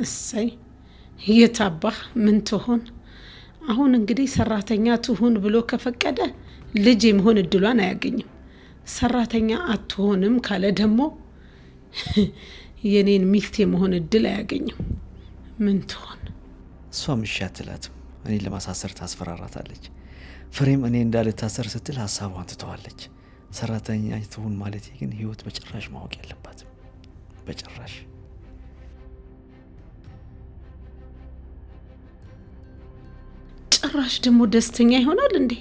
እሰይ የታባህ ምን ትሆን አሁን እንግዲህ ሰራተኛ ትሁን ብሎ ከፈቀደ ልጅ የመሆን እድሏን አያገኝም ሰራተኛ አትሆንም ካለ ደግሞ የኔን ሚስት የመሆን እድል አያገኝም ምን ትሆን እሷ ምሻትላትም እኔ ለማሳሰር ታስፈራራታለች ፍሬም እኔ እንዳልታሰር ስትል ሐሳቧን ትተዋለች ሰራተኛ ትሁን ማለት ግን ህይወት በጭራሽ ማወቅ ያለባት በጭራሽ ጭራሽ ደግሞ ደስተኛ ይሆናል እንዴ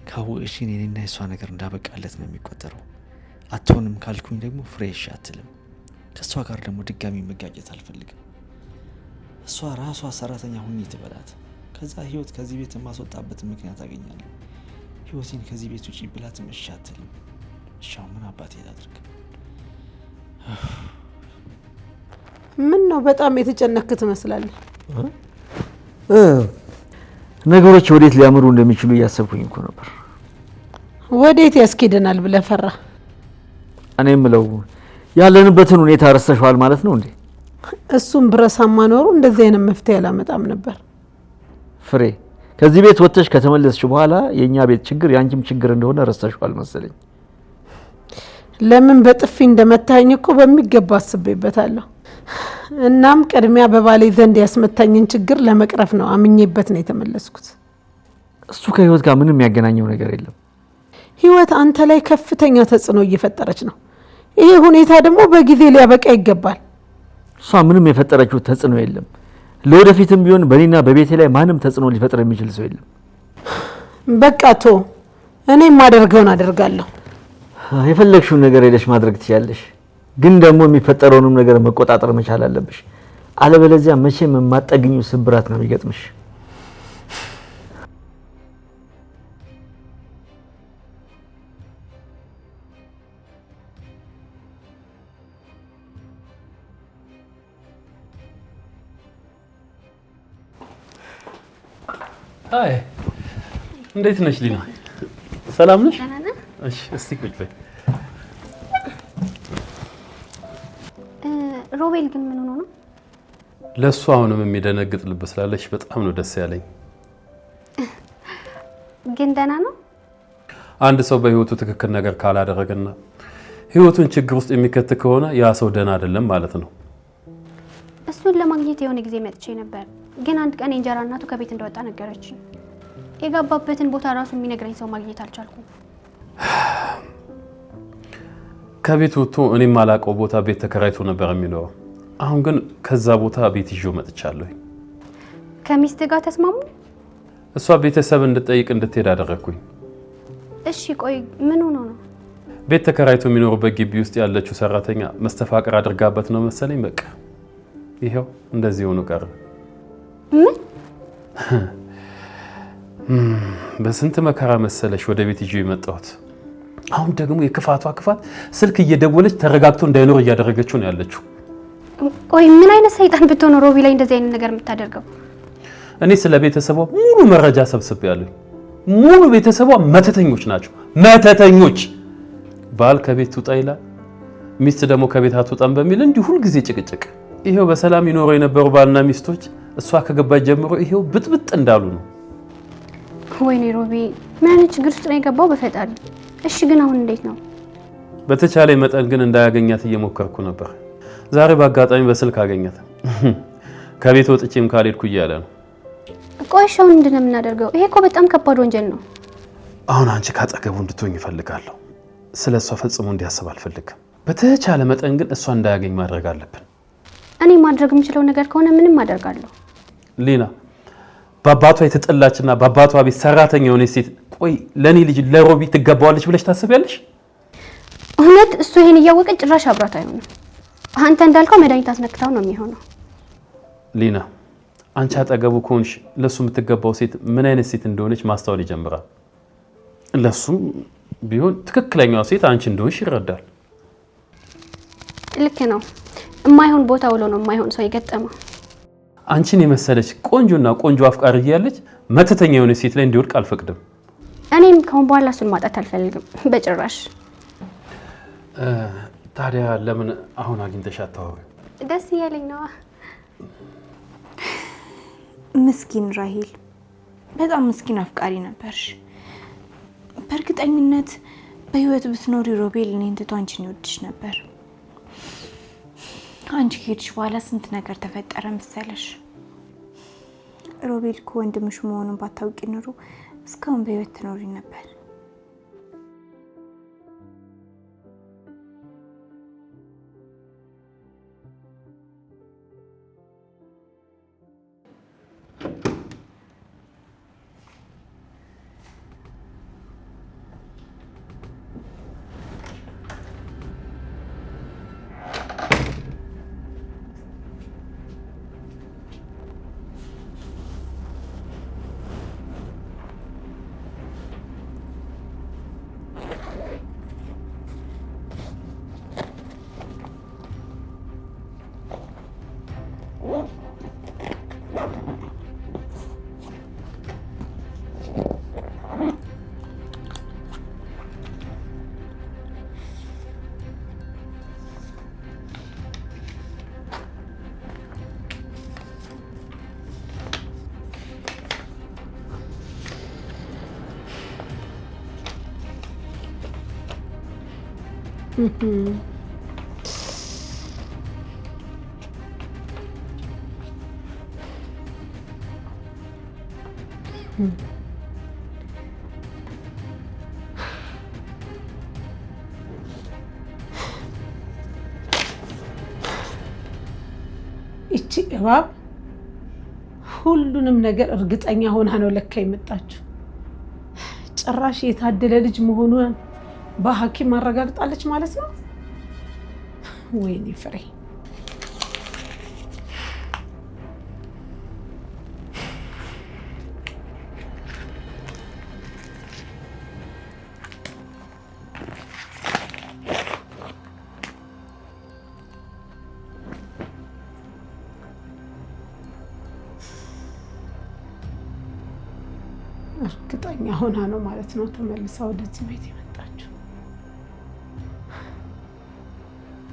ካወቅሽ እኔና እሷ ነገር እንዳበቃለት ነው የሚቆጠረው አትሆንም ካልኩኝ ደግሞ ፍሬሽ አትልም ከሷ ጋር ደግሞ ድጋሚ መጋጨት አልፈልግም እሷ ራሷ ሰራተኛ ሁኚ ትበላት ከዛ ህይወት ከዚህ ቤት ማስወጣበት ምክንያት አገኛለሁ ህይወቴን ከዚህ ቤት ውጪ ብላት መሻትልም ሻው ምን አባቴ ያድርግ ምን ነው በጣም የተጨነክ ትመስላለህ ነገሮች ወዴት ሊያመሩ እንደሚችሉ ያሰብኩኝ እኮ ነበር ወዴት ያስኬደናል ብለህ ፈራ እኔ ምለው ያለንበትን ሁኔታ ረስተሽዋል ማለት ነው እንዴ እሱም ብረሳማ ኖሮ እንደዚህ አይነት መፍትሄ ያላመጣም ነበር ፍሬ ከዚህ ቤት ወጥተሽ ከተመለስሽ በኋላ የኛ ቤት ችግር ያንቺም ችግር እንደሆነ ረስተሽዋል መሰለኝ ለምን በጥፊ እንደመታኝ እኮ በሚገባ አስቤበታለሁ እናም ቀድሚያ በባሌ ዘንድ ያስመታኝን ችግር ለመቅረፍ ነው አምኜበት ነው የተመለስኩት እሱ ከህይወት ጋር ምንም ያገናኘው ነገር የለም ህይወት አንተ ላይ ከፍተኛ ተጽዕኖ እየፈጠረች ነው ይሄ ሁኔታ ደግሞ በጊዜ ሊያበቃ ይገባል እሷ ምንም የፈጠረችው ተጽዕኖ የለም ለወደፊትም ቢሆን በኔና በቤቴ ላይ ማንም ተጽዕኖ ሊፈጥር የሚችል ሰው የለም በቃ ቶ እኔ ማደርገውን አደርጋለሁ የፈለግሽው ነገር ሄደሽ ማድረግ ትችያለሽ ግን ደግሞ የሚፈጠረውንም ነገር መቆጣጠር መቻል አለብሽ አለበለዚያ መቼም የማጠግኙ ስብራት ነው የሚገጥምሽ አይ እንዴት ነሽ ሊና ሰላም ነሽ እሺ እስቲ ቁጭ በይ ሮቤል ግን ምን ሆኖ ነው ለሱ አሁንም የሚደነግጥ ልብ ስላለሽ በጣም ነው ደስ ያለኝ ግን ደህና ነው አንድ ሰው በህይወቱ ትክክል ነገር ካላደረገና ህይወቱን ችግር ውስጥ የሚከት ከሆነ ያ ሰው ደህና አይደለም ማለት ነው እሱን ለማግኘት የሆነ ጊዜ መጥቼ ነበር ግን አንድ ቀን እንጀራ እናቱ ከቤት እንደወጣ ነገረችኝ የጋባበትን ቦታ ራሱ የሚነግረኝ ሰው ማግኘት አልቻልኩም ከቤት ወጥቶ እኔም ማላቀው ቦታ ቤት ተከራይቶ ነበር የሚኖረው አሁን ግን ከዛ ቦታ ቤት ይዤው መጥቻለሁ ከሚስት ጋር ተስማሙ እሷ ቤተሰብ እንድትጠይቅ እንድትሄድ አደረኩኝ እሺ ቆይ ምን ሆኖ ነው ቤት ተከራይቶ የሚኖርበት ግቢ ውስጥ ያለችው ሰራተኛ መስተፋቅር አድርጋበት ነው መሰለኝ በቃ ይሄው እንደዚህ ሆኖ ቀረ በስንት መከራ መሰለሽ ወደ ቤት ይዤው የመጣሁት አሁን ደግሞ የክፋቷ ክፋት ስልክ እየደወለች ተረጋግቶ እንዳይኖር እያደረገችው ነው ያለችው ቆይ ምን አይነት ሰይጣን ብትሆን ሮቢ ላይ እንደዚህ አይነት ነገር የምታደርገው እኔ ስለ ቤተሰቧ ሙሉ መረጃ ሰብስቤያለሁ ሙሉ ቤተሰቧ መተተኞች ናቸው መተተኞች ባል ከቤት ውጣ ይላል ሚስት ደግሞ ከቤት አትወጣም በሚል እንዲሁ ሁሉ ጊዜ ጭቅጭቅ ይሄው በሰላም ይኖሩ የነበሩ ባልና ሚስቶች እሷ ከገባች ጀምሮ ይሄው ብጥብጥ እንዳሉ ነው ወይኔ ሮቢ ምን አይነት ችግር ውስጥ ነው የገባው በፈጣሪ እሺ ግን አሁን እንዴት ነው በተቻለ መጠን ግን እንዳያገኛት እየሞከርኩ ነበር ዛሬ በአጋጣሚ በስልክ አገኛት ከቤት ወጥቼም ካልሄድኩ እያለ ነው ቆይ ሻውን እንደምን እናደርገው ይሄ እኮ በጣም ከባድ ወንጀል ነው አሁን አንቺ ካጠገቡ እንድትሆኝ ይፈልጋለሁ ስለሷ ፈጽሞ እንዲያስብ አልፈልግም በተቻለ መጠን ግን እሷ እንዳያገኝ ማድረግ አለብን እኔ ማድረግ የምችለው ነገር ከሆነ ምንም አደርጋለሁ ሊና በአባቷ የተጠላችና በአባቷ ቤት ሰራተኛ የሆነች ሴት ቆይ ለኔ ልጅ ለሮቢ ትገባዋለች ብለሽ ታስቢያለሽ እውነት እሱ ይሄን እያወቀ ጭራሽ አብራት አይሆንም አንተ እንዳልከው መድኃኒት አስነክታው ነው የሚሆነው ሊና አንቺ አጠገቡ ከሆንሽ ለሱ የምትገባው ሴት ምን አይነት ሴት እንደሆነች ማስተዋል ይጀምራል ለሱም ቢሆን ትክክለኛው ሴት አንቺ እንደሆንሽ ይረዳል ልክ ነው የማይሆን ቦታ ውሎ ነው የማይሆን ሰው የገጠመው አንቺን የመሰለች ቆንጆና ቆንጆ አፍቃሪ ያለች መተተኛ የሆነ ሴት ላይ እንዲወድቅ አልፈቅድም እኔም ከሆነ በኋላ እሱን ማጣት አልፈልግም በጭራሽ ታዲያ ለምን አሁን አግኝተሽ አታወሪ ደስ እያለኝ ነው ምስኪን ራሄል፣ በጣም ምስኪን አፍቃሪ ነበርሽ። በእርግጠኝነት በህይወት ብትኖሪ ሮቤል እኔን ትቶ አንቺን ይወድሽ ነበር። አንቺ ከሄድሽ በኋላ ስንት ነገር ተፈጠረ መሰለሽ። ሮቤል እኮ ወንድምሽ መሆኑን ባታውቂ ኖሮ እስካሁን በህይወት ትኖሪ ነበር። እቺ እባብ ሁሉንም ነገር እርግጠኛ ሆና ነው ለካ የመጣችው። ጭራሽ የታደለ ልጅ መሆኑን በሐኪም አረጋግጣለች ማለት ነው። ወይኔ ፍሬ እርግጠኛ ሆና ነው ማለት ነው ተመልሳ ወደዚህ ቤት የመጣችው።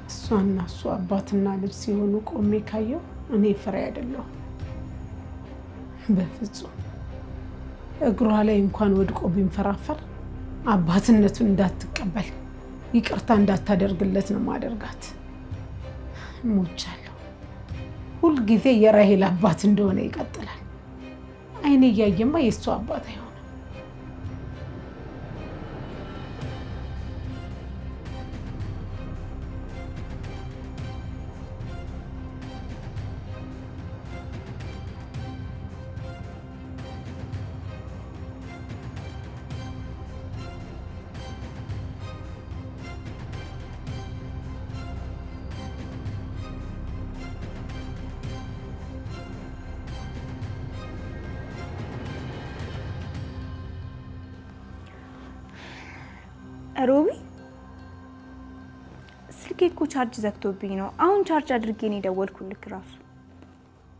እሷና እሱ አባትና ልጅ ሲሆኑ ቆሜ ካየው እኔ ፍሬ አይደለሁ። በፍጹም እግሯ ላይ እንኳን ወድቆ ቢንፈራፈር አባትነቱን እንዳትቀበል ይቅርታ እንዳታደርግለት ነው ማደርጋት። ሞቻለሁ። ሁልጊዜ የራሄል አባት እንደሆነ ይቀጥላል። አይኔ እያየማ የእሱ አባት አይሆንም። ሮቢ ስልኬ እኮ ቻርጅ ዘግቶብኝ ነው። አሁን ቻርጅ አድርጌ ነው የደወልኩልክ። ራሱ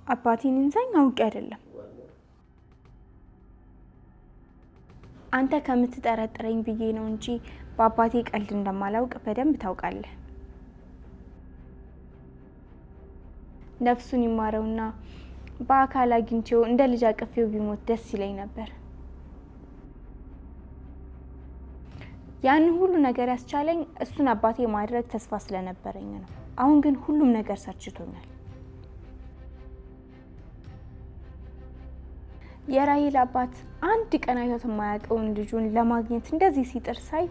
አባቴን እንዛኝ አውቄ አይደለም። አንተ ከምትጠረጥረኝ ብዬ ነው እንጂ በአባቴ ቀልድ እንደማላውቅ በደንብ ታውቃለህ። ነፍሱን ይማረውና በአካል አግኝቼው እንደ ልጅ አቅፌው ቢሞት ደስ ይለኝ ነበር። ያን ሁሉ ነገር ያስቻለኝ እሱን አባቴ ማድረግ ተስፋ ስለነበረኝ ነው። አሁን ግን ሁሉም ነገር ሰልችቶኛል። የራሄል አባት አንድ ቀን አይቶት የማያውቀውን ልጁን ለማግኘት እንደዚህ ሲጥር ሳይ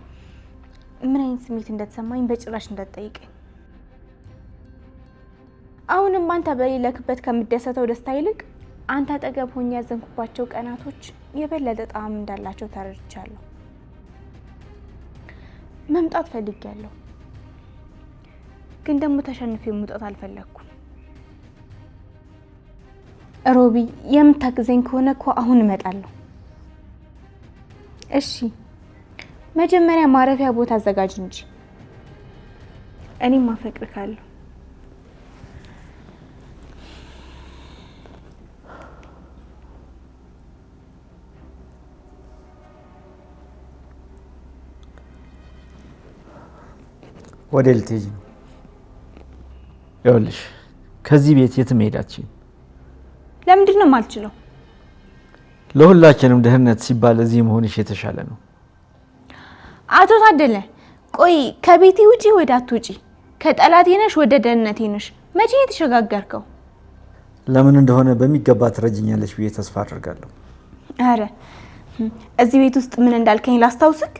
ምን አይነት ስሜት እንደተሰማኝ በጭራሽ እንዳትጠይቀኝ። አሁንም አንተ በሌለክበት ከምደሰተው ደስታ ይልቅ አንተ አጠገብ ሆኜ ያዘንኩባቸው ቀናቶች የበለጠ ጣዕም እንዳላቸው ተረድቻለሁ። መምጣት ፈልጌያለሁ፣ ግን ደግሞ ተሸንፌ መውጣት አልፈለኩም። ሮቢ የምታግዘኝ ከሆነ እኮ አሁን እመጣለሁ። እሺ፣ መጀመሪያ ማረፊያ ቦታ አዘጋጅ እንጂ። እኔም አፈቅርካለሁ። ወደ ልትሄጂ ነው? ይኸውልሽ ከዚህ ቤት የትም መሄድ አትችይም። ለምንድን ነው የማልችለው? ለሁላችንም ደህንነት ሲባል እዚህ መሆንሽ የተሻለ ነው። አቶ ታደለ ቆይ ከቤቴ ውጪ ወደ አትውጪ፣ ከጠላቴ ነሽ ወደ ደህንነቴ ነሽ፣ መቼ የተሸጋገርከው? ለምን እንደሆነ በሚገባ ትረጅኛለሽ ብዬ ተስፋ አድርጋለሁ። አረ እዚህ ቤት ውስጥ ምን እንዳልከኝ ላስታውስክ።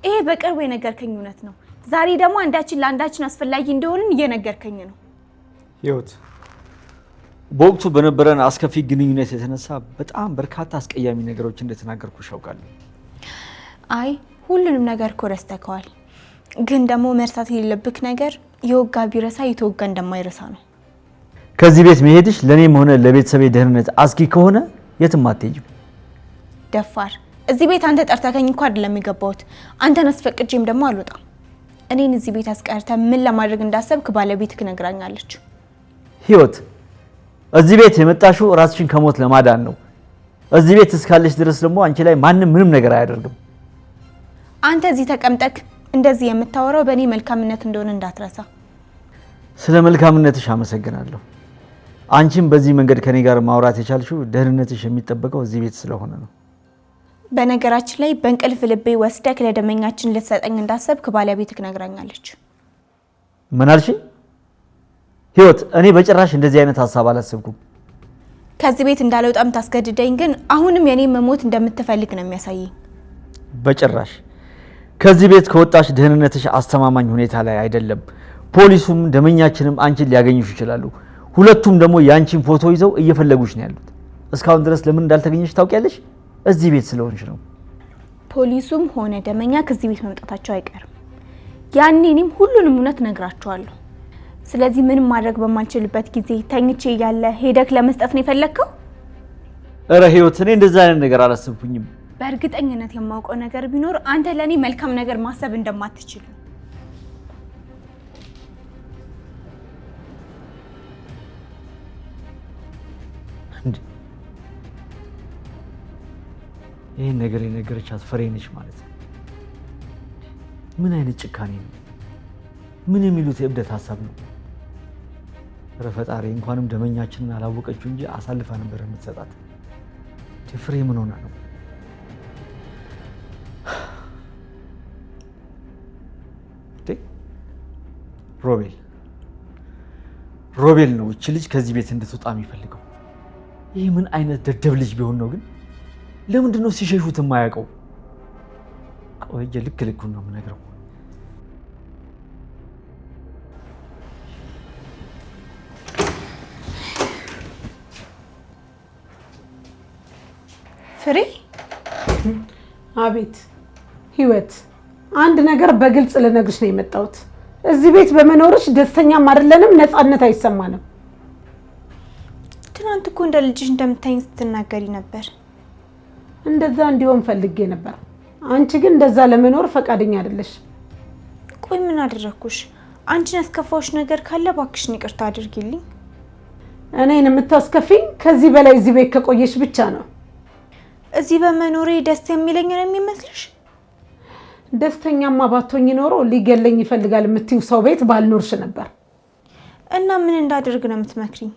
ይሄ በቅርቡ የነገርከኝ እውነት ነው። ዛሬ ደግሞ አንዳችን ለአንዳችን አስፈላጊ እንደሆንን እየነገርከኝ ነው። ህይወት፣ በወቅቱ በነበረን አስከፊ ግንኙነት የተነሳ በጣም በርካታ አስቀያሚ ነገሮች እንደተናገርኩሽ አውቃለሁ። አይ ሁሉንም ነገር እኮ ረስተከዋል። ግን ደግሞ መርሳት የሌለብክ ነገር የወጋ ቢረሳ የተወጋ እንደማይረሳ ነው። ከዚህ ቤት መሄድሽ ለኔም ሆነ ለቤተሰቤ ደህንነት አስጊ ከሆነ የትም አትሄጂም። ደፋር፣ እዚህ ቤት አንተ ጠርተከኝ እንኳን አይደለም የገባሁት። አንተን አስፈቅጄም ደግሞ አልወጣም። እኔን እዚህ ቤት አስቀርተ ምን ለማድረግ እንዳሰብክ ባለቤትክ ነግራኛለች። ህይወት፣ እዚህ ቤት የመጣሽው ራስሽን ከሞት ለማዳን ነው። እዚህ ቤት እስካለሽ ድረስ ደግሞ አንቺ ላይ ማንም ምንም ነገር አያደርግም። አንተ እዚህ ተቀምጠክ እንደዚህ የምታወራው በእኔ መልካምነት እንደሆነ እንዳትረሳ። ስለ መልካምነትሽ አመሰግናለሁ። አንቺም በዚህ መንገድ ከኔ ጋር ማውራት የቻልሽው ደህንነትሽ የሚጠበቀው እዚህ ቤት ስለሆነ ነው። በነገራችን ላይ በእንቅልፍ ልቤ ወስደክ ለደመኛችን ልትሰጠኝ እንዳሰብክ ባለቤትክ ነግራኛለች። ምን አልሽኝ? ህይወት፣ እኔ በጭራሽ እንደዚህ አይነት ሀሳብ አላሰብኩም። ከዚህ ቤት እንዳልወጣም ታስገድደኝ፣ ግን አሁንም የኔ መሞት እንደምትፈልግ ነው የሚያሳየኝ። በጭራሽ። ከዚህ ቤት ከወጣሽ ደህንነትሽ አስተማማኝ ሁኔታ ላይ አይደለም። ፖሊሱም ደመኛችንም አንቺን ሊያገኙሽ ይችላሉ። ሁለቱም ደግሞ ያንቺን ፎቶ ይዘው እየፈለጉሽ ነው ያሉት። እስካሁን ድረስ ለምን እንዳልተገኘሽ ታውቂያለሽ? እዚህ ቤት ስለሆንሽ ነው። ፖሊሱም ሆነ ደመኛ ከዚህ ቤት መምጣታቸው አይቀርም። ያኔ እኔም ሁሉንም እውነት ነግራቸዋለሁ። ስለዚህ ምንም ማድረግ በማልችልበት ጊዜ ተኝቼ እያለ ሄደክ ለመስጠት ነው የፈለግከው? እረ ህይወት፣ እኔ እንደዛ አይነት ነገር አላሰብኩኝም። በእርግጠኝነት የማውቀው ነገር ቢኖር አንተ ለኔ መልካም ነገር ማሰብ እንደማትችል። ይሄን ነገር የነገረቻት ፍሬ ነች ማለት ነው። ምን አይነት ጭካኔ ነው? ምን የሚሉት የእብደት ሀሳብ ነው? ኧረ ፈጣሪ፣ እንኳንም ደመኛችንን አላወቀችው እንጂ አሳልፋ ነበር የምትሰጣት። ፍሬ ምን ሆና ነው? ሮቤል ነው እቺ ልጅ ከዚህ ቤት እንድትወጣ የሚፈልገው። ይህ ምን አይነት ደደብ ልጅ ቢሆን ነው ግን? ለምንድን ነው ሲሸሹት የማያውቀው? ቆየ ልክ ልኩን ነው የምነግረው። ፍሬ። አቤት ህይወት፣ አንድ ነገር በግልጽ ልነግርሽ ነው የመጣሁት። እዚህ ቤት በመኖርሽ ደስተኛም አይደለንም፣ ነፃነት አይሰማንም። ትናንት እኮ እንደ ልጅሽ እንደምታይኝ ስትናገሪ ነበር። እንደዛ እንዲሆን ፈልጌ ነበር። አንቺ ግን እንደዛ ለመኖር ፈቃደኛ አይደለሽ። ቆይ ምን አደረኩሽ? አንቺን ያስከፋሽ ነገር ካለ እባክሽን ይቅርታ አድርጊልኝ። እኔን የምታስከፊኝ ከዚህ በላይ እዚህ ቤት ከቆየሽ ብቻ ነው። እዚህ በመኖሬ ደስ የሚለኝ ነው የሚመስልሽ? ደስተኛማ ባትሆኝ ኖሮ ሊገለኝ ይፈልጋል የምትይው ሰው ቤት ባልኖርሽ ነበር። እና ምን እንዳደርግ ነው የምትመክሪኝ?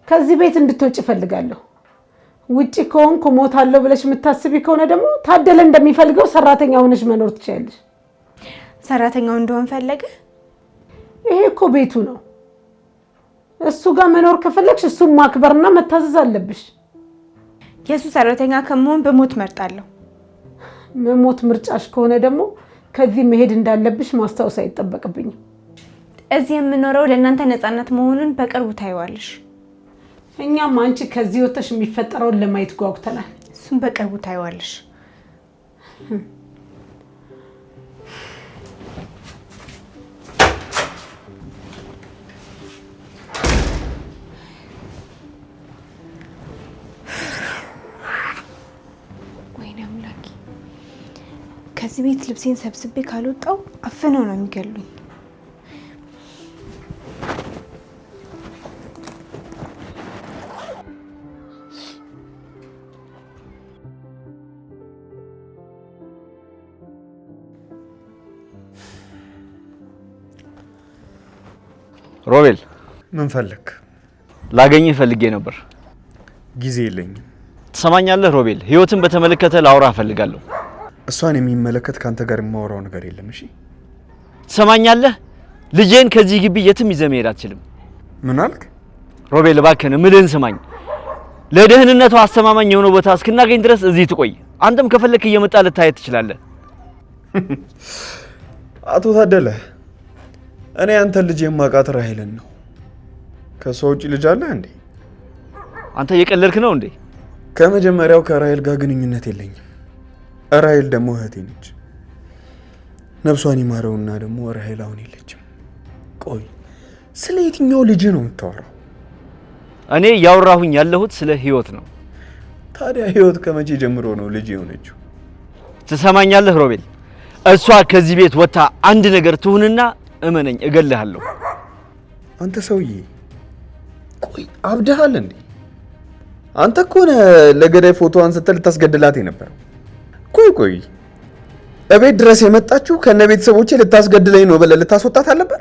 ከዚህ ቤት እንድትወጪ እፈልጋለሁ። ውጪ ከሆንኩ ሞታለሁ ብለሽ የምታስቢ ከሆነ ደግሞ ታደለ እንደሚፈልገው ሰራተኛ ሆነሽ መኖር ትችያለሽ። ሰራተኛው እንደሆን ፈለገ? ይሄ እኮ ቤቱ ነው። እሱ ጋር መኖር ከፈለግሽ እሱን ማክበርና መታዘዝ አለብሽ። የሱ ሰራተኛ ከመሆን በሞት መርጣለሁ። መሞት ምርጫሽ ከሆነ ደግሞ ከዚህ መሄድ እንዳለብሽ ማስታወስ አይጠበቅብኝም። እዚህ የምኖረው ለእናንተ ነፃነት መሆኑን በቅርቡ ታይዋለሽ። እኛም አንቺ ከዚህ ወጥተሽ የሚፈጠረውን ለማየት ጓጉተናል። እሱም በቅርቡ ታይዋለሽ። ወይኔ አምላኬ፣ ከዚህ ቤት ልብሴን ሰብስቤ ካልወጣው አፍነው ነው የሚገሉኝ። ሮቤል፣ ምን ፈለክ? ላገኝህ ፈልጌ ነበር። ጊዜ የለኝም። ትሰማኛለህ ሮቤል? ህይወትን በተመለከተ ላውራ እፈልጋለሁ። እሷን የሚመለከት ካንተ ጋር የማወራው ነገር የለም። እሺ ትሰማኛለህ? ልጄን ከዚህ ግቢ የትም ይዘህ መሄድ አትችልም። ምን አልክ? ሮቤል እባክህን ምልህን ስማኝ። ለደህንነቱ አስተማማኝ የሆነ ቦታ እስክናገኝ ድረስ እዚህ ትቆይ። አንተም ከፈለክ እየመጣ ልታየት ትችላለህ። አቶ ታደለ፣ እኔ አንተ ልጅ የማውቃት ራሄልን ነው። ከሷ ውጪ ልጅ አለ እንዴ? አንተ እየቀለድክ ነው እንዴ? ከመጀመሪያው ከራሄል ጋር ግንኙነት የለኝም። ራሄል ደግሞ እህቴ ነች። ነፍሷን ይማረውና ደግሞ ራሄል አሁን የለችም። ቆይ ስለ የትኛው ልጅ ነው የምታወራው? እኔ ያወራሁኝ ያለሁት ስለ ህይወት ነው። ታዲያ ህይወት ከመቼ ጀምሮ ነው ልጅ የሆነችው? ትሰማኛለህ ሮቤል? እሷ ከዚህ ቤት ወጣ አንድ ነገር ትሁንና እመነኝ እገልሃለሁ። አንተ ሰውዬ ቆይ አብደሃል እንዴ? አንተ እኮ ነህ ለገዳይ ፎቶ አንስተህ ልታስገድላት የነበረው። ቆይ እቤት ድረስ የመጣችው ከነ ቤተሰቦቼ ልታስገድለኝ ነው ብለህ ልታስወጣት አልነበር?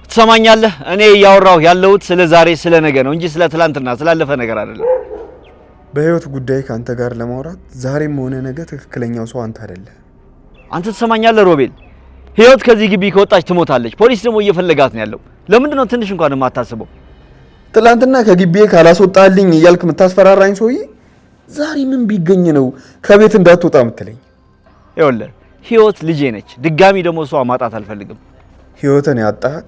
ትሰማኛለህ? እኔ ያወራሁ ያለሁት ስለ ዛሬ ስለ ነገ ነው እንጂ ስለ ትላንትና ስላለፈ ነገር አይደለም። በህይወት ጉዳይ ካንተ ጋር ለማውራት ዛሬም ሆነ ነገ ትክክለኛው ሰው አንተ አይደለህ። አንተ ትሰማኛለህ ሮቤል? ህይወት ከዚህ ግቢ ከወጣች ትሞታለች። ፖሊስ ደግሞ እየፈለጋት ነው ያለው። ለምንድን ነው ትንሽ እንኳን የማታስበው? ትላንትና ከግቢ ካላስወጣልኝ እያልክ የምታስፈራራኝ ሰውዬ ዛሬ ምን ቢገኝ ነው ከቤት እንዳትወጣ የምትለኝ? ይኸውልህ ህይወት ልጄ ነች። ድጋሚ ደግሞ እሷ ማጣት አልፈልግም። ህይወትን ያጣት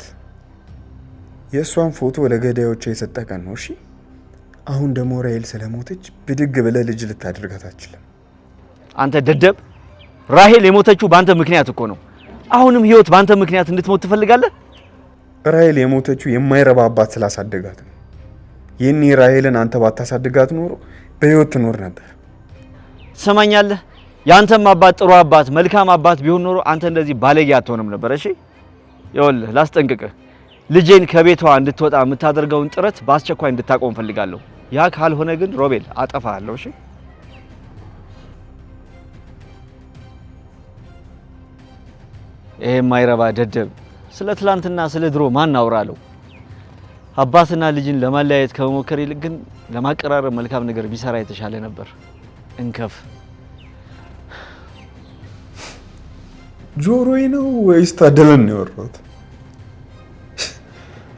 የእሷን ፎቶ ለገዳዮቿ የሰጠህ ቀን ነው። እሺ አሁን ደግሞ ራሄል ስለሞተች ብድግ ብለህ ልጅ ልታደርጋት አትችልም። አንተ ደደብ! ራሄል የሞተችው ባንተ ምክንያት እኮ ነው። አሁንም ህይወት ባንተ ምክንያት እንድትሞት ትፈልጋለህ? ራሄል የሞተችው የማይረባ አባት ስላሳደጋት ነው። ይህኔ ራሄልን አንተ ባታሳድጋት ኖሮ በህይወት ትኖር ነበር። ትሰማኛለህ? ያንተም አባት ጥሩ አባት መልካም አባት ቢሆን ኖሮ አንተ እንደዚህ ባለጌ አትሆንም ነበር። እሺ ይኸውልህ ላስጠንቅቅህ፣ ልጄን ከቤቷ እንድትወጣ የምታደርገውን ጥረት በአስቸኳይ እንድታቆም ፈልጋለሁ። ያ ካልሆነ ግን ሮቤል አጠፋሃለሁ። እሺ ይሄ የማይረባ ደደብ ስለ ትላንትና ስለ ድሮ ማን አውራለሁ? አባትና ልጅን ለማለያየት ከመሞከር ይልቅ ግን ለማቀራረብ መልካም ነገር ቢሰራ የተሻለ ነበር። እንከፍ ጆሮዬ ነው ወይስ ታደለን ነው ያወራሁት?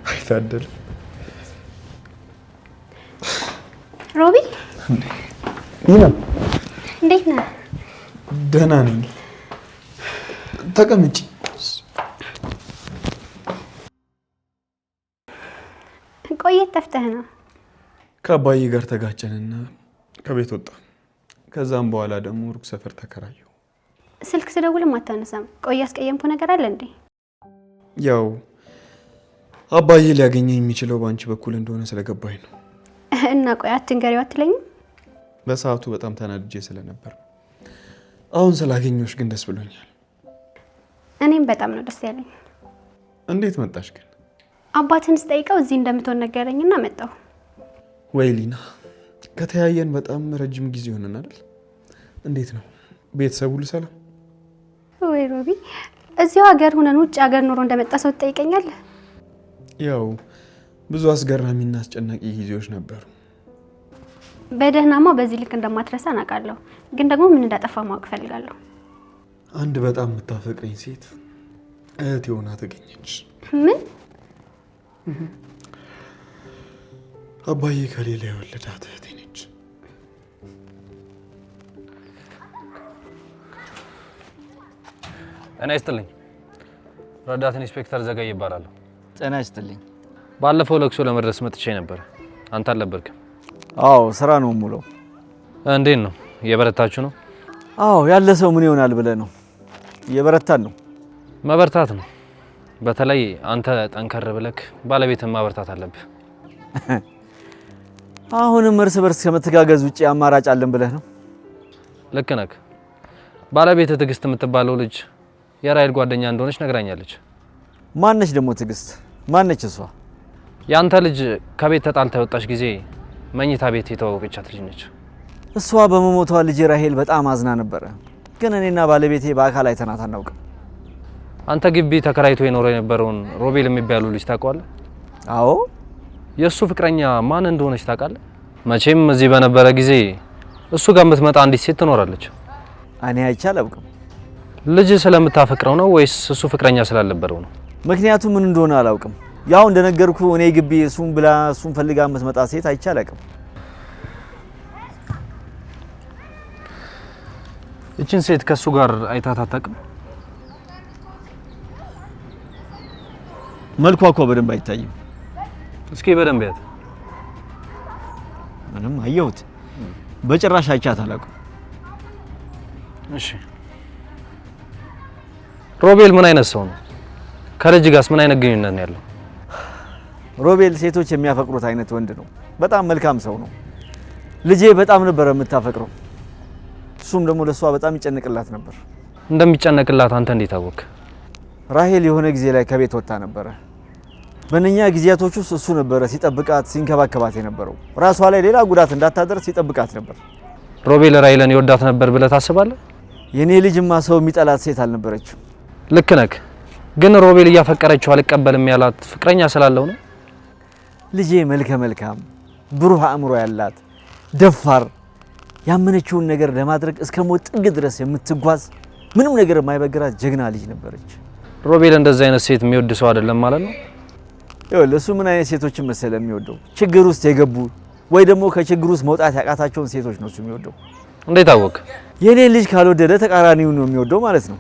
አይ ታደለ ሮቢ ይና እንዴት ነህ? ደህና ነኝ። ተቀመጪ። ቆየት ጠፍተህ ነው? ከአባዬ ጋር ተጋጨንና ከቤት ወጣ። ከዛም በኋላ ደግሞ ሩቅ ሰፈር ተከራየሁ። ስልክ ስደውልም አታነሳም። ቆይ ያስቀየምኩ ነገር አለ እንዴ? ያው አባዬ ሊያገኘኝ የሚችለው በአንቺ በኩል እንደሆነ ስለገባኝ ነው። እና ቆይ አትንገሪው አትለኝም? በሰዓቱ በጣም ተናድጄ ስለነበር፣ አሁን ስላገኘሁሽ ግን ደስ ብሎኛል። እኔም በጣም ነው ደስ ያለኝ። እንዴት መጣሽ ግን? አባትን ስጠይቀው እዚህ እንደምትሆን ነገረኝና መጣሁ። ወይ ሊና፣ ከተያየን በጣም ረጅም ጊዜ ሆነን አይደል? እንዴት ነው ቤተሰቡ? ሁሉ ሰላም? ወይ ሮቢ፣ እዚሁ ሀገር ሆነን ውጭ ሀገር ኑሮ እንደመጣ ሰው ትጠይቀኛለህ? ያው ብዙ አስገራሚና አስጨናቂ ጊዜዎች ነበሩ። በደህናማ በዚህ ልክ እንደማትረሳ አውቃለሁ፣ ግን ደግሞ ምን እንዳጠፋ ማወቅ ፈልጋለሁ። አንድ በጣም የምታፈቅረኝ ሴት እህቴ ሆና ተገኘች። ምን? አባዬ ከሌላ የወለዳት እህቴ ነች። ጤና ይስጥልኝ። ረዳት ኢንስፔክተር ዘገይ ይባላለሁ። ጤና ይስጥልኝ። ባለፈው ለቅሶ ለመድረስ መጥቼ ነበር። አንተ አልነበርክም? አዎ ስራ ነው ሙሉ። እንዴት ነው እየበረታችሁ ነው? አዎ ያለ ሰው ምን ይሆናል ብለህ ነው? እየበረታን ነው። መበርታት ነው። በተለይ አንተ ጠንከር ብለክ ባለቤትን ማበርታት አለብህ። አሁንም እርስ በርስ ከመተጋገዝ ውጪ አማራጭ አለን ብለህ ነው? ልክ ነህ። ባለቤት ትዕግስት የምትባለው ልጅ የራይል ጓደኛ እንደሆነች ነግራኛለች። ማነች ደግሞ ትዕግስት? ማነች እሷ? ያንተ ልጅ ከቤት ተጣልታ የወጣች ጊዜ መኝታ ቤት የተዋወቀቻት ልጅ ነች። እሷ በመሞቷ ልጅ ራሄል በጣም አዝና ነበረ። ግን እኔና ባለቤቴ በአካል አይተናት አናውቅም። አንተ ግቢ ተከራይቶ የኖረ የነበረውን ሮቤል የሚባለው ልጅ ታውቀዋለህ? አዎ። የሱ ፍቅረኛ ማን እንደሆነች ታውቃለህ? መቼም እዚህ በነበረ ጊዜ እሱ ጋር የምትመጣ አንዲት ሴት ትኖራለች። እኔ አይቼ አላውቅም። ልጅ ስለምታፈቅረው ነው ወይስ እሱ ፍቅረኛ ስላልነበረው ነው? ምክንያቱ ምን እንደሆነ አላውቅም። ያው እንደነገርኩ እኔ ግቢ እሱን ብላ እሱን ፈልጋ የምትመጣ ሴት አይቼ አላውቅም። እቺን ሴት ከሱ ጋር አይታት አታውቅም? መልኳ እኮ በደንብ አይታይም። እስኪ በደንብ ያት። ምንም አየሁት በጭራሽ አይቻት አላውቅም። እሺ ሮቤል ምን አይነት ሰው ነው? ከልጅ ጋርስ ምን አይነት ግንኙነት ነው ያለው? ሮቤል ሴቶች የሚያፈቅሩት አይነት ወንድ ነው። በጣም መልካም ሰው ነው። ልጄ በጣም ነበር የምታፈቅረው። እሱም ደግሞ ለሷ በጣም ይጨነቅላት ነበር። እንደሚጨነቅላት አንተ እንዴት አወቅ? ራሄል የሆነ ጊዜ ላይ ከቤት ወጣ ነበር። በእነኛ ጊዜያቶች ውስጥ እሱ ነበር ሲጠብቃት ሲንከባከባት የነበረው። ራሷ ላይ ሌላ ጉዳት እንዳታደርስ ሲጠብቃት ነበር። ሮቤል ራሄልን ይወዳት ነበር ብለህ ታስባለህ? የኔ ልጅማ ሰው የሚጠላት ሴት አልነበረችም። ልክ ነህ። ግን ሮቤል እያፈቀረችው አልቀበልም ያላት ፍቅረኛ ስላለው ነው። ልጄ መልከ መልካም ብሩህ አእምሮ ያላት ደፋር፣ ያመነችውን ነገር ለማድረግ እስከ ሞት ጥግ ድረስ የምትጓዝ ምንም ነገር የማይበግራት ጀግና ልጅ ነበረች። ሮቤል እንደዚህ አይነት ሴት የሚወድ ሰው አይደለም ማለት ነው? ይኸውልህ እሱ ምን አይነት ሴቶችን መሰለ የሚወደው? ችግር ውስጥ የገቡ ወይ ደግሞ ከችግር ውስጥ መውጣት ያቃታቸውን ሴቶች ነው እሱ የሚወደው። እንዴት አወቅ? የኔ ልጅ ካልወደደ ተቃራኒው ነው የሚወደው ማለት ነው።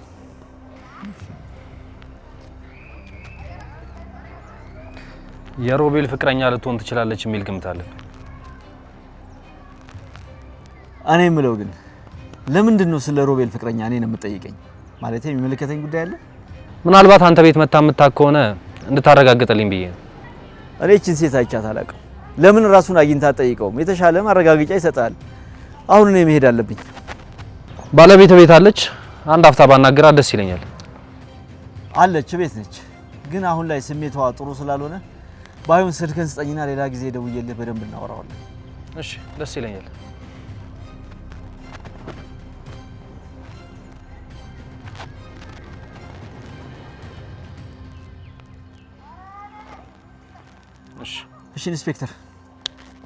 የሮቤል ፍቅረኛ ልትሆን ትችላለች የሚል ግምት አለ። እኔ የምለው ግን ለምንድን ነው ስለ ሮቤል ፍቅረኛ እኔን የምትጠይቀኝ? ማለት የሚመለከተኝ ጉዳይ አለ? ምናልባት አንተ ቤት መታ የምታውቅ ከሆነ እንድታረጋግጥልኝ ብዬ ነው። እኔ እቺን ሴት አይቻት አላውቅም። ለምን ራሱን አግኝታ ጠይቀውም? የተሻለ ማረጋገጫ ይሰጣል። አሁን እኔ መሄድ አለብኝ። ባለቤት ቤት አለች? አንድ አፍታ ባናገራት ደስ ይለኛል። አለች፣ ቤት ነች። ግን አሁን ላይ ስሜቷ ጥሩ ስላልሆነ ባይሆን ስልክን ስጠኝና ሌላ ጊዜ ደውዬልህ በደንብ እናወራዋለን። እሺ፣ ደስ ይለኛል። እሺ ኢንስፔክተር፣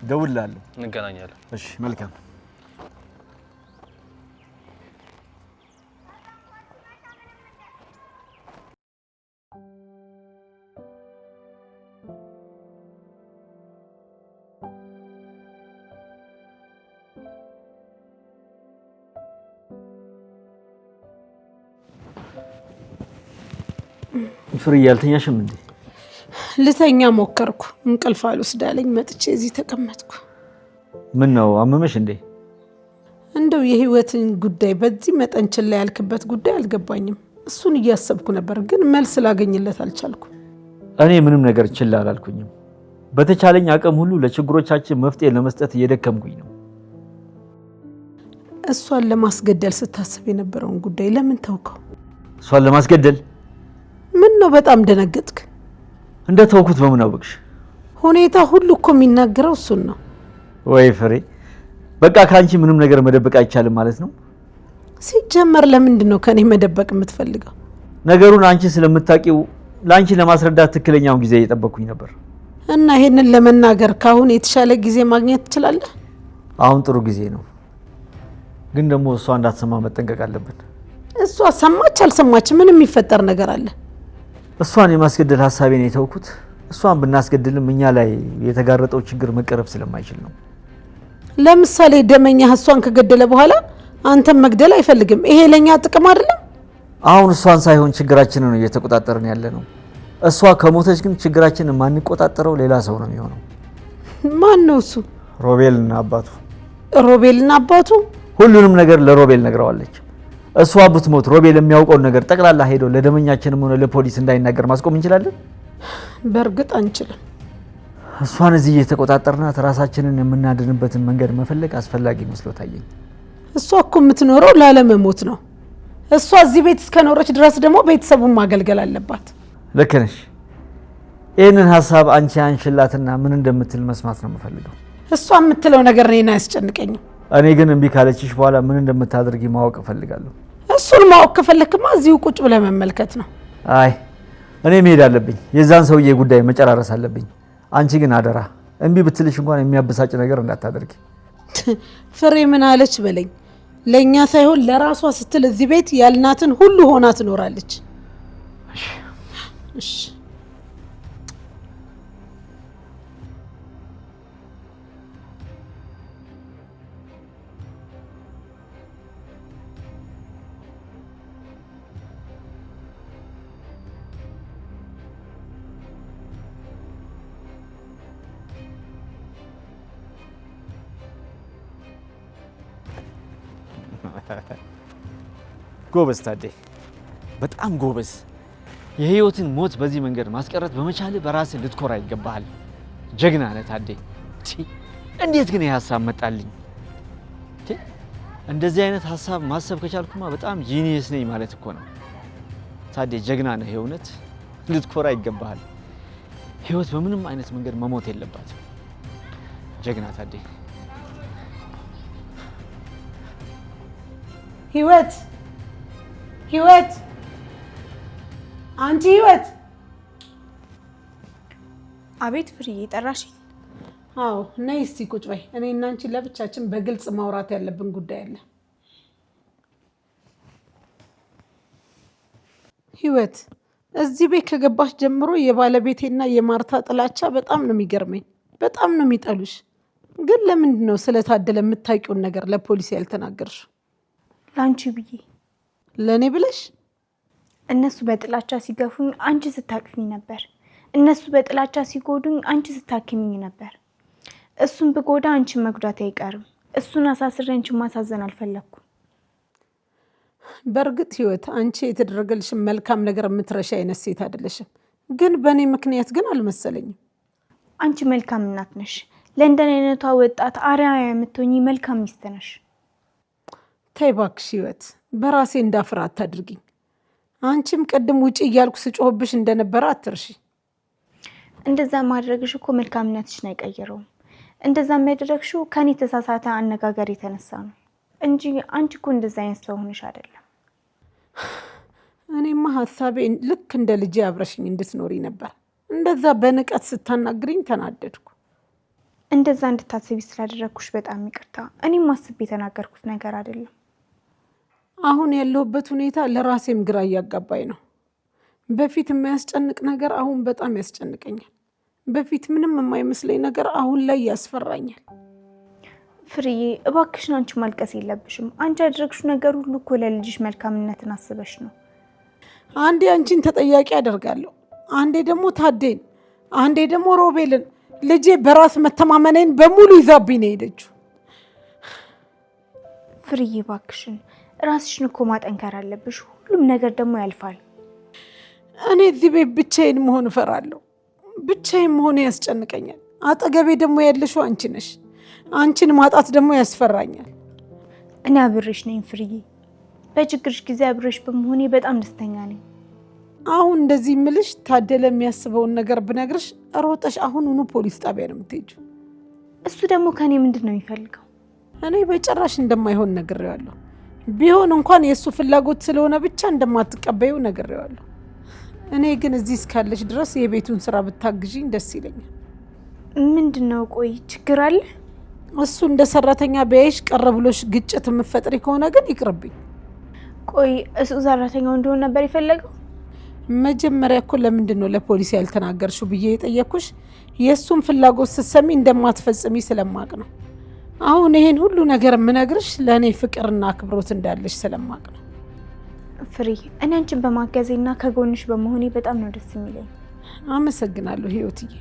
ደውላለሁ። እንገናኛለን። እሺ መልካም። ፍሬ ያልተኛሽም እንዴ? ልተኛ ሞከርኩ፣ እንቅልፍ አልወስዳለኝ። መጥቼ እዚህ ተቀመጥኩ። ምን ነው አመመሽ እንዴ? እንደው የህይወትን ጉዳይ በዚህ መጠን ችላ ያልክበት ጉዳይ አልገባኝም። እሱን እያሰብኩ ነበር፣ ግን መልስ ላገኝለት አልቻልኩ። እኔ ምንም ነገር ችላ አላልኩኝም። በተቻለኝ አቅም ሁሉ ለችግሮቻችን መፍትሄ ለመስጠት እየደከምኩኝ ነው። እሷን ለማስገደል ስታስብ የነበረውን ጉዳይ ለምን ተውከው? እሷን ለማስገደል? ምን ነው በጣም ደነገጥክ? እንደ ተውኩት በምን አወቅሽ? ሁኔታ ሁሉ እኮ የሚናገረው እሱን ነው። ወይ ፍሬ፣ በቃ ካንቺ ምንም ነገር መደበቅ አይቻልም ማለት ነው? ሲጀመር ለምንድን ነው ከኔ መደበቅ የምትፈልገው? ነገሩን አንቺ ስለምታውቂው ለአንቺ ለማስረዳት ትክክለኛውን ጊዜ እየጠበቅኩኝ ነበር። እና ይሄንን ለመናገር ካሁን የተሻለ ጊዜ ማግኘት ትችላለህ? አሁን ጥሩ ጊዜ ነው፣ ግን ደግሞ እሷ እንዳትሰማ መጠንቀቅ አለብን። እሷ ሰማች አልሰማች ምን የሚፈጠር ነገር አለ? እሷን የማስገደል ሀሳቤን የተውኩት እሷን ብናስገድልም እኛ ላይ የተጋረጠው ችግር መቀረፍ ስለማይችል ነው። ለምሳሌ ደመኛ እሷን ከገደለ በኋላ አንተም መግደል አይፈልግም። ይሄ ለኛ ጥቅም አይደለም። አሁን እሷን ሳይሆን ችግራችንን ነው እየተቆጣጠርን ያለ ነው። እሷ ከሞተች ግን ችግራችንን ማንቆጣጠረው ሌላ ሰው ነው የሚሆነው። ማን ነው እሱ? ሮቤልና አባቱ። ሮቤልና አባቱ? ሁሉንም ነገር ለሮቤል ነግረዋለች። እሷ ብትሞት ሮቤል የሚያውቀውን ነገር ጠቅላላ ሄዶ ለደመኛችንም ሆነ ለፖሊስ እንዳይናገር ማስቆም እንችላለን? በእርግጥ አንችልም። እሷን እዚህ እየተቆጣጠርናት ራሳችንን የምናድንበትን መንገድ መፈለግ አስፈላጊ መስሎ ታየኝ። እሷ እኮ የምትኖረው ላለመሞት ነው። እሷ እዚህ ቤት እስከኖረች ድረስ ደግሞ ቤተሰቡን ማገልገል አለባት። ልክ ነሽ። ይህንን ሀሳብ አንቺ አንሽላትና ምን እንደምትል መስማት ነው የምፈልገው። እሷ የምትለው ነገር እኔን አያስጨንቀኝም። እኔ ግን እምቢ ካለችሽ በኋላ ምን እንደምታደርጊ ማወቅ እፈልጋለሁ። እሱን ማወቅ ከፈለክማ እዚሁ ቁጭ ብለህ መመልከት ነው። አይ እኔ መሄድ አለብኝ። የዛን ሰውዬ ጉዳይ መጨራረስ አለብኝ። አንቺ ግን አደራ እምቢ ብትልሽ እንኳን የሚያበሳጭ ነገር እንዳታደርጊ። ፍሬ ምን አለች በለኝ። ለኛ ሳይሆን ለራሷ ስትል እዚህ ቤት ያልናትን ሁሉ ሆና ትኖራለች። እሺ ጎበዝ ታዴ፣ በጣም ጎበዝ። የህይወትን ሞት በዚህ መንገድ ማስቀረት በመቻል በራስህ ልትኮራ ይገባሃል። ጀግና ነህ ታዴ። እንዴት ግን ይህ ሀሳብ መጣልኝ? እንደዚህ አይነት ሀሳብ ማሰብ ከቻልኩማ በጣም ጂኒየስ ነኝ ማለት እኮ ነው። ታዴ ጀግና ነህ፣ የእውነት ልትኮራ ይገባሃል። ህይወት በምንም አይነት መንገድ መሞት የለባትም። ጀግና ታዴ። ህይወት ህይወት፣ አንቺ ህይወት! አቤት ፍርዬ፣ ጠራሽኝ? አዎ ነይ እስቲ ቁጭ በይ። እኔ እና አንቺ ለብቻችን በግልጽ ማውራት ያለብን ጉዳይ አለ። ህይወት፣ እዚህ ቤት ከገባሽ ጀምሮ የባለቤቴና የማርታ ጥላቻ በጣም ነው የሚገርመኝ። በጣም ነው የሚጠሉሽ። ግን ለምንድን ነው ስለታደለ የምታውቂውን ነገር ለፖሊስ ያልተናገርሽው? ላንቺ ብዬ። ለኔ ብለሽ? እነሱ በጥላቻ ሲገፉኝ አንቺ ስታቅፊኝ ነበር። እነሱ በጥላቻ ሲጎዱኝ አንቺ ስታክሚኝ ነበር። እሱን ብጎዳ አንቺን መጉዳት አይቀርም። እሱን አሳስሬ አንቺን ማሳዘን አልፈለኩም። በእርግጥ ህይወት፣ አንቺ የተደረገልሽን መልካም ነገር የምትረሻ አይነት ሴት አይደለሽም። ግን በእኔ ምክንያት ግን አልመሰለኝም። አንቺ መልካም እናት ነሽ። ለእንደኔ አይነቷ ወጣት አርአያ የምትሆኚ መልካም ሚስት ነሽ። ተይ እባክሽ ህይወት፣ በራሴ እንዳፍራ አታድርጊኝ። አንቺም ቅድም ውጪ እያልኩ ስጮህብሽ እንደነበረ አትርሺ። እንደዛ ማድረግሽ እኮ መልካምነትሽን አይቀይረውም። እንደዛ የሚያደረግሽው ከኔ ተሳሳተ አነጋገር የተነሳ ነው እንጂ አንቺ እኮ እንደዛ አይነት ሰው ሆነሽ አይደለም። እኔማ ሀሳቤ ልክ እንደ ልጄ አብረሽኝ እንድትኖሪ ነበር። እንደዛ በንቀት ስታናግሪኝ ተናደድኩ። እንደዛ እንድታስቢ ስላደረግኩሽ በጣም ይቅርታ። እኔም አስቤ የተናገርኩት ነገር አይደለም። አሁን ያለሁበት ሁኔታ ለራሴም ግራ እያጋባኝ ነው። በፊት የሚያስጨንቅ ነገር አሁን በጣም ያስጨንቀኛል። በፊት ምንም የማይመስለኝ ነገር አሁን ላይ ያስፈራኛል። ፍርዬ እባክሽን አንቺ ማልቀስ የለብሽም። አንቺ ያደረግሽው ነገር ሁሉ እኮ ለልጅሽ መልካምነትን አስበሽ ነው። አንዴ አንቺን ተጠያቂ አደርጋለሁ፣ አንዴ ደግሞ ታዴን፣ አንዴ ደግሞ ሮቤልን። ልጄ በራስ መተማመኔን በሙሉ ይዛብኝ ነው ሄደችው። ፍርዬ እባክሽን ራስሽን እኮ ማጠንከር አለብሽ። ሁሉም ነገር ደግሞ ያልፋል። እኔ እዚህ ቤት ብቻዬን መሆን እፈራለሁ። ብቻዬን መሆን ያስጨንቀኛል። አጠገቤ ደግሞ ያለሽው አንቺ ነሽ። አንቺን ማጣት ደግሞ ያስፈራኛል። እኔ አብሬሽ ነኝ ፍርዬ። በችግርሽ ጊዜ አብሬሽ በመሆኔ በጣም ደስተኛ ነኝ። አሁን እንደዚህ ምልሽ ታደለ የሚያስበውን ነገር ብነግርሽ ሮጠሽ አሁኑኑ ፖሊስ ጣቢያ ነው የምትሄጂው። እሱ ደግሞ ከኔ ምንድን ነው የሚፈልገው? እኔ በጭራሽ እንደማይሆን ነግሬዋለሁ። ቢሆን እንኳን የእሱ ፍላጎት ስለሆነ ብቻ እንደማትቀበዩ ነግሬዋለሁ። እኔ ግን እዚህ እስካለሽ ድረስ የቤቱን ስራ ብታግዢኝ ደስ ይለኛል። ምንድን ነው? ቆይ ችግር አለ? እሱ እንደ ሰራተኛ ቢያይሽ ቀረ ብሎሽ ግጭት የምትፈጥሪ ከሆነ ግን ይቅርብኝ። ቆይ እሱ ሰራተኛው እንደሆነ ነበር የፈለገው? መጀመሪያ እኮ ለምንድን ነው ለፖሊስ ያልተናገርሽው ብዬ የጠየኩሽ የእሱን ፍላጎት ስትሰሚ እንደማትፈጽሚ ስለማቅ ነው። አሁን ይሄን ሁሉ ነገር የምነግርሽ ለእኔ ፍቅርና አክብሮት እንዳለሽ ስለማቅ ነው። ፍሬ፣ እኔ አንቺን በማገዜና ከጎንሽ በመሆኔ በጣም ነው ደስ የሚለኝ። አመሰግናለሁ ህይወትዬ።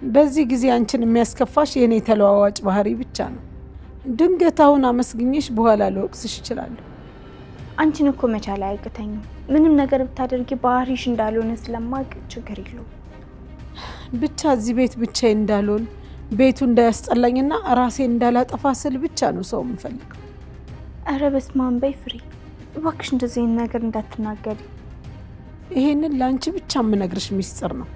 በዚህ ጊዜ አንቺን የሚያስከፋሽ የእኔ ተለዋዋጭ ባህሪ ብቻ ነው። ድንገት አሁን አመስግኜሽ በኋላ ልወቅስሽ እችላለሁ። አንቺን እኮ መቻል አያቅተኝም። ምንም ነገር ብታደርጊ ባህሪሽ እንዳልሆነ ስለማቅ ችግር የለውም። ብቻ እዚህ ቤት ብቻዬን እንዳልሆን ቤቱ እንዳያስጠላኝና ራሴን እንዳላጠፋ ስል ብቻ ነው ሰው የምፈልገው። አረ በስመ አብ በይ ፍሬ፣ እባክሽ እንደዚህ ነገር እንዳትናገሪ። ይሄንን ለአንቺ ብቻ የምነግርሽ ሚስጥር ነው።